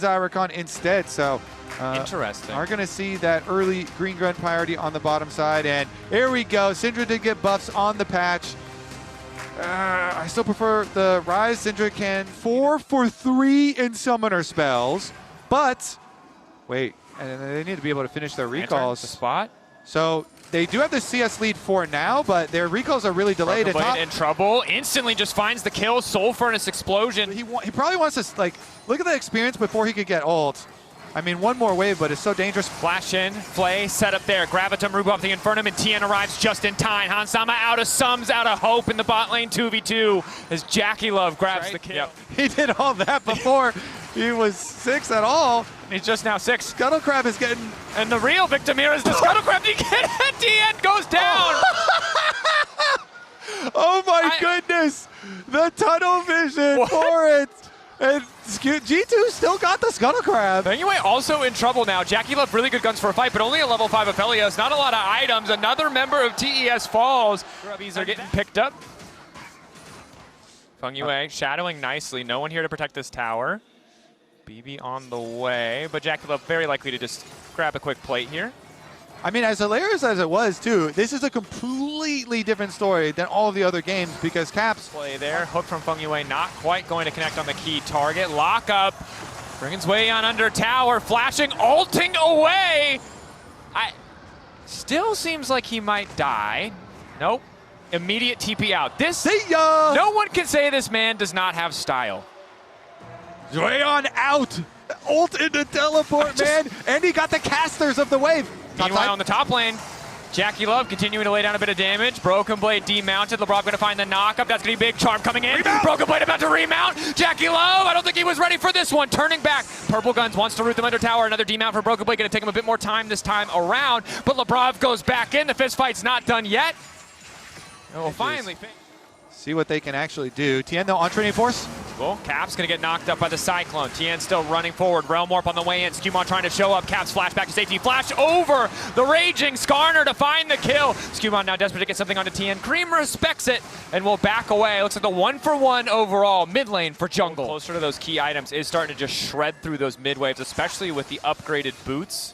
Irakan instead, so interesting. Are going to see that early green gun priority on the bottom side, and here we go. Syndra did get buffs on the patch. I still prefer the Rise. Syndra can 4 for 3 in summoner spells, but wait, and they need to be able to finish their recalls. The spot. So they do have the CS lead for now, but their recalls are really delayed. Blade in trouble. Instantly just finds the kill. Soul Furnace explosion. He probably wants to like look at the experience before he could get ult. I mean, one more wave, but it's so dangerous. Flash in, Flay set up there. Gravitum, Rubu off the Infernum, and TN arrives just in time. Hansama out of sums, out of hope in the bot lane 2v2 as Jackie Love grabs the kill. Yep. He did all that before he was 6 at all. He's just now 6. Scuttle Crab is getting... And the real victim here is the Scuttle Crab. TN goes down! Oh my goodness! The tunnel vision for it! And G2 still got the Scuttle Crab. Anyway, also in trouble now. Jackie Love, really good guns for a fight, but only a level 5 Aphelios. Not a lot of items. Another member of TES falls. Grubbies are getting picked up. Feng Yue shadowing nicely. No one here to protect this tower. BB on the way, but Jackie Love very likely to just grab a quick plate here. I mean, as hilarious as it was, too, this is a completely different story than all of the other games because Caps... Play there, hook from Feng Yue, not quite going to connect on the key target. Lock up, bringing his way on under tower, flashing, ulting away. Still seems like he might die. Nope, immediate TP out. See ya! No one can say this man does not have style. Drayon out! Ult into teleport, man! And he got the casters of the wave. Meanwhile, on the top lane, Jackie Love continuing to lay down a bit of damage. Broken Blade demounted. LeBron going to find the knockup. That's going to be big. Charm coming in. Remount. Broken Blade about to remount. Jackie Love, I don't think he was ready for this one. Turning back. Purple Guns wants to root them under tower. Another demount for Broken Blade. Going to take him a bit more time this time around. But LeBron goes back in. The fist fight's not done yet. And we'll finally see what they can actually do. Tien, though, on Trinity Force. Well, Caps going to get knocked up by the Cyclone. Tien still running forward. Realm Warp on the way in. Skewmon trying to show up. Caps flash back to safety. Flash over the raging Skarner to find the kill. Skewmon now desperate to get something onto Tien. Cream respects it and will back away. Looks like the 1-for-1 overall mid lane for jungle. Closer to those key items is starting to just shred through those mid waves, especially with the upgraded boots.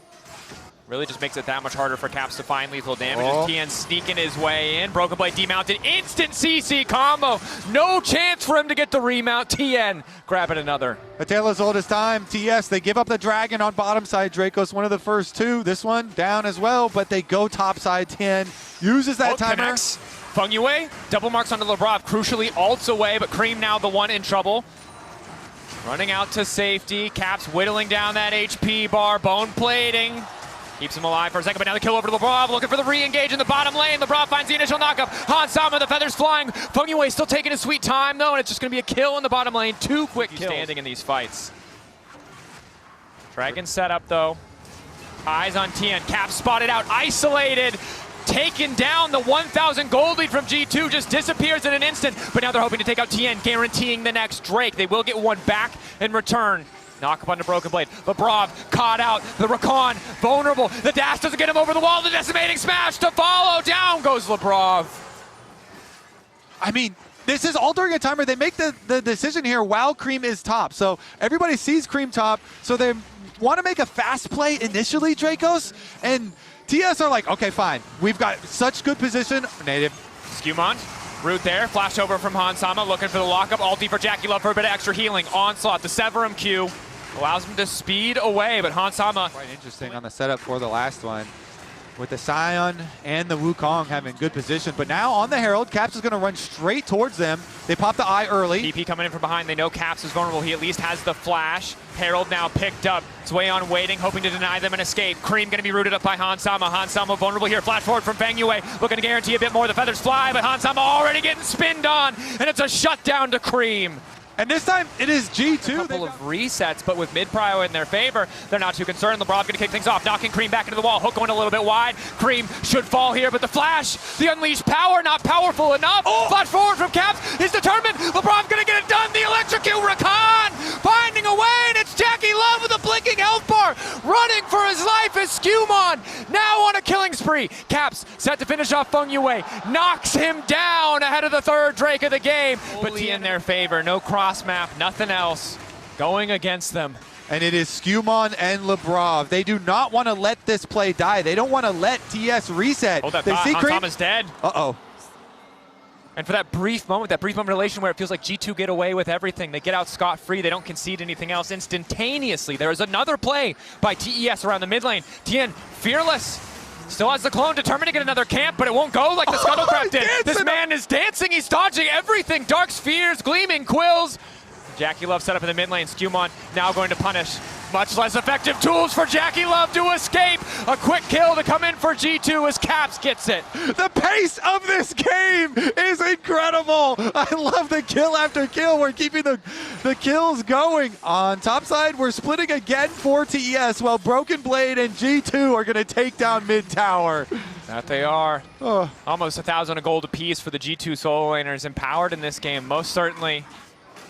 Really just makes it that much harder for Caps to find lethal damage. Tien sneaking his way in. Broken Blade demounted. Instant CC combo. No chance for him to get the remount. Tien grabbing another. A tale as old as time. TS, they give up the dragon on bottom side. Dracos, one of the first 2. This one down as well, but they go top side. Tien uses that timer. Connects. Feng Yue, double marks onto Lebrov. Crucially ults away, but Cream now the one in trouble. Running out to safety. Caps whittling down that HP bar. Bone plating. Keeps him alive for a second, but now the kill over to Lebrov, looking for the re-engage in the bottom lane. Lebrov finds the initial knockup. Hansama, the feathers flying. Feng Yue still taking his sweet time, though, and it's just going to be a kill in the bottom lane. 2 quick kills. Standing in these fights. Dragon set up, though. Eyes on Tien. Cap spotted out, isolated. Taken down. The 1,000 gold lead from G2 just disappears in an instant, but now they're hoping to take out Tien, guaranteeing the next Drake. They will get one back in return. Knock up onto Broken Blade. Lebrov caught out. The Rakan vulnerable. The dash doesn't get him over the wall. The decimating smash to follow. Down goes Lebrov. I mean, this is all during a timer. They make the decision here while Cream is top. So everybody sees Cream top. So they want to make a fast play initially, Dracos. And TS are like, okay, fine. We've got such good position. Native. Skewmon. Root there, flash over from Hansama, looking for the lockup, ulti for Jackie Love for a bit of extra healing. Onslaught, the Severum Q, allows him to speed away, but Hansama... Quite interesting on the setup for the last one. With the Sion and the Wukong having good position. But now on the Herald, Caps is going to run straight towards them. They pop the eye early. TP coming in from behind. They know Caps is vulnerable. He at least has the flash. Herald now picked up. Zweon waiting, hoping to deny them an escape. Cream going to be rooted up by Hansama. Hansama vulnerable here. Flash forward from Feng Yue. Looking to guarantee a bit more. The feathers fly, but Hansama already getting spinned on. And it's a shutdown to Cream. And this time, it is G2. A couple of resets, but with mid-prio in their favor, they're not too concerned. LeBron's going to kick things off, knocking Cream back into the wall. Hook going a little bit wide. Cream should fall here, but the flash, the unleashed power, not powerful enough. Flash forward from Caps. He's determined. LeBron's going to get it done. The electrocute. Rakan finding a way, and it's Jackie Love with a blinking health bar. Running for his life is Skewmon. Now on a killing spree. Caps set to finish off Feng Yue. Knocks him down ahead of the 3rd Drake of the game. But in their favor. No cross map, nothing else going against them. And it is Skewmon and Lebrov. They do not want to let this play die. They don't want to let TS reset. Hold that They thought. see Cream. Tom is dead. Uh-oh. And for that brief moment of elation where it feels like G2 get away with everything, they get out scot-free, they don't concede anything else instantaneously. There is another play by TES around the mid lane. Tien, fearless, still has the clone, determined to get another camp, but it won't go like the Scuttlecraft did. This man is dancing, he's dodging everything. Dark spheres, gleaming quills. Jackie Love set up in the mid lane. Skewmon now going to punish. Much less effective tools for Jackie Love to escape. A quick kill to come in for G2 as Caps gets it. The pace of this game is incredible. I love the kill after kill. We're keeping the kills going. On top side, we're splitting again for TES while Broken Blade and G2 are going to take down mid tower. That they are. Oh. Almost 1,000 of gold apiece for the G2 solo laners, empowered in this game, most certainly.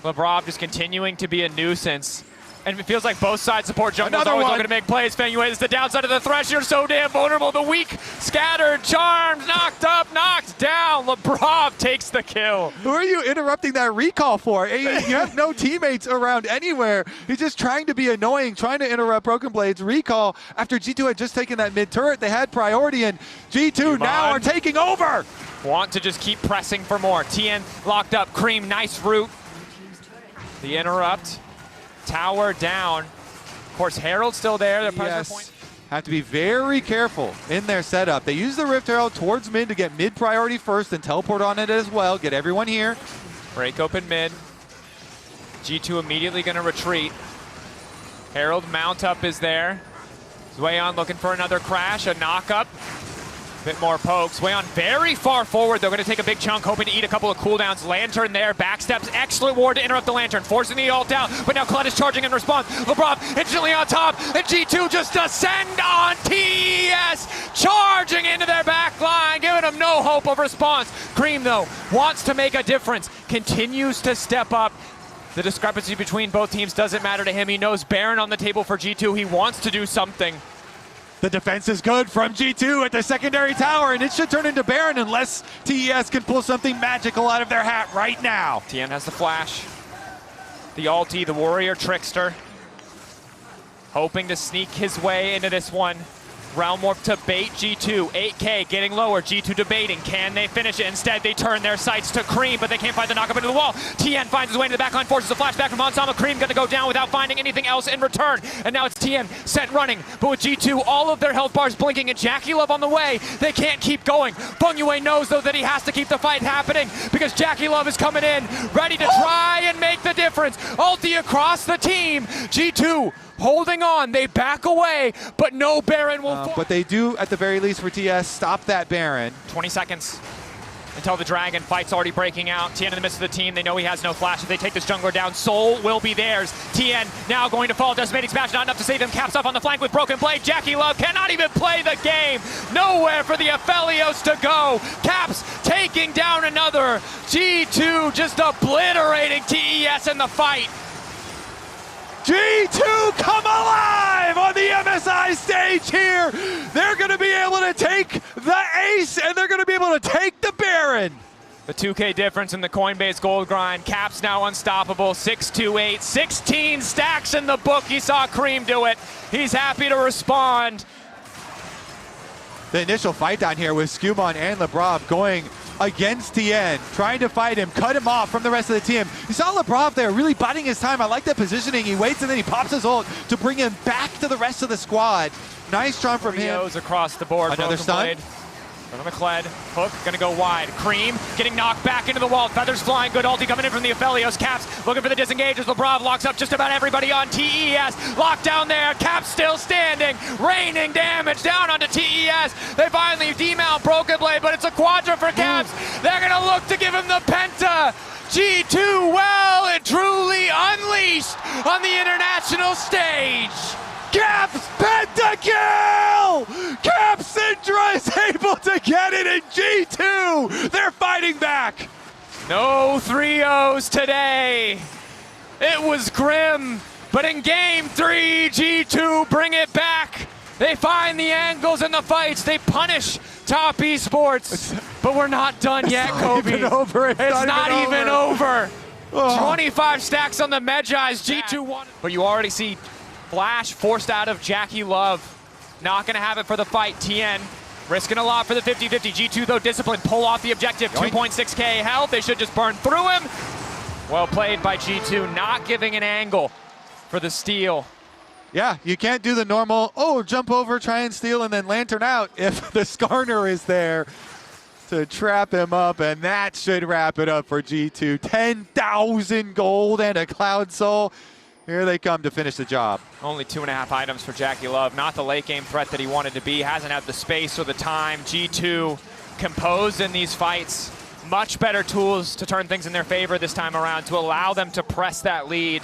Lebrov just continuing to be a nuisance. And it feels like both sides support jungles always looking to make plays. Fenyue is the downside of the thresh. You're so damn vulnerable. The weak, scattered, charmed, knocked up, knocked down. Lebrov takes the kill. Who are you interrupting that recall for? You have no teammates around anywhere. He's just trying to be annoying, trying to interrupt Broken Blade's recall after G2 had just taken that mid turret. They had priority, and G2 now are taking over. Want to just keep pressing for more. Tien locked up. Cream, nice route. The interrupt. Tower down. Of course, Herald's still there. The pressure point. Have to be very careful in their setup. They use the Rift Herald towards mid to get mid priority first and teleport on it as well. Get everyone here. Break open mid. G2 immediately going to retreat. Herald mount up is there. Zweon looking for another crash, a knock up. Bit more pokes. Zweon very far forward. They're going to take a big chunk, hoping to eat a couple of cooldowns. Lantern there, backsteps. Excellent ward to interrupt the Lantern, forcing the ult out. But now Kled is charging in response. Lebrov instantly on top, and G2 just descend on TES, charging into their back line, giving them no hope of response. Cream, though, wants to make a difference, continues to step up. The discrepancy between both teams doesn't matter to him. He knows Baron on the table for G2. He wants to do something. The defense is good from G2 at the secondary tower, and it should turn into Baron unless TES can pull something magical out of their hat right now. Tien has the flash. The ulti, the warrior trickster. Hoping to sneak his way into this one. Realm Warp to bait G2. 8K getting lower. G2 debating. Can they finish it? Instead, they turn their sights to Cream, but they can't find the knockup into the wall. Tien finds his way into the backline, forces a flashback from Hansama. Cream going to go down without finding anything else in return. And now it's Tien sent running, but with G2, all of their health bars blinking and Jackie Love on the way, they can't keep going. Fenyue knows, though, that he has to keep the fight happening because Jackie Love is coming in, ready to try and make the difference. Ulti across the team. G2 holding on, they back away, but no Baron will but they do, at the very least for TS, stop that Baron. 20 seconds until the Dragon fight's already breaking out. Tien in the midst of the team, they know he has no flash. If they take this jungler down, Soul will be theirs. Tien now going to fall, decimating smash, not enough to save them. Caps up on the flank with Broken Blade. Jackie Love cannot even play the game. Nowhere for the Aphelios to go. Caps taking down another. G2 just obliterating TES in the fight. G2 come alive on the MSI stage here. They're going to be able to take the ace, and they're going to be able to take the Baron. The 2K difference in the Coinbase gold grind. Caps now unstoppable. 6-2-8, 16 stacks in the book. He saw Cream do it. He's happy to respond. The initial fight down here with Skewmon and Lebrov going against Tien, trying to fight him, cut him off from the rest of the team. You saw Lebrov there really biding his time. I like that positioning. He waits and then he pops his ult to bring him back to the rest of the squad. Nice jump from him. Across the board. Another stun. From the Kled. Hook gonna go wide. Cream getting knocked back into the wall. Feathers flying. Good ulti coming in from the Aphelios. Caps looking for the disengages. Lebrov locks up just about everybody on TES. Locked down there. Caps still standing. Raining damage down onto TES. They finally demount Broken Blade, but it's a quadra for Caps. They're gonna look to give him the penta. G2 well and truly unleashed on the international stage. Caps pentakill! Caps Syndra is able to get it in G2! They're fighting back! No 3-0s today. It was grim, but in game 3, G2 bring it back. They find the angles in the fights. They punish top esports, but we're not done yet, Kobe. It's not even over. 25 stacks on the Medjai's. G2 won. But you already see Flash forced out of Jackie Love. Not going to have it for the fight. TN risking a lot for the 50-50. G2, though, disciplined. Pull off the objective. 2.6k health. They should just burn through him. Well played by G2, not giving an angle for the steal. Yeah, you can't do the normal, jump over, try and steal, and then lantern out if the Skarner is there to trap him up, and that should wrap it up for G2. 10,000 gold and a Cloud Soul. Here they come to finish the job. Only 2.5 items for Jackie Love. Not the late game threat that he wanted to be. Hasn't had the space or the time. G2 composed in these fights. Much better tools to turn things in their favor this time around to allow them to press that lead.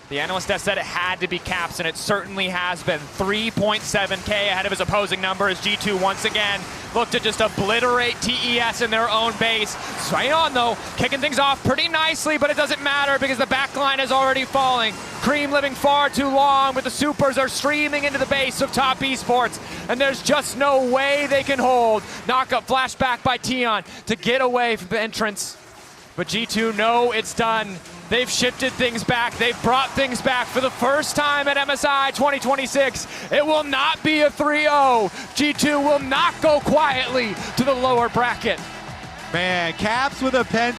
The analyst has said it had to be Caps, and it certainly has been. 3.7k ahead of his opposing number as G2 once again look to just obliterate TES in their own base. Swayon, though, kicking things off pretty nicely, but it doesn't matter because the backline is already falling. Cream living far too long, but the supers are streaming into the base of top Esports, and there's just no way they can hold. Knockup flashback by Tion to get away from the entrance. But G2 know it's done. They've shifted things back. They've brought things back for the first time at MSI 2026. It will not be a 3-0. G2 will not go quietly to the lower bracket. Man, Caps with a pen.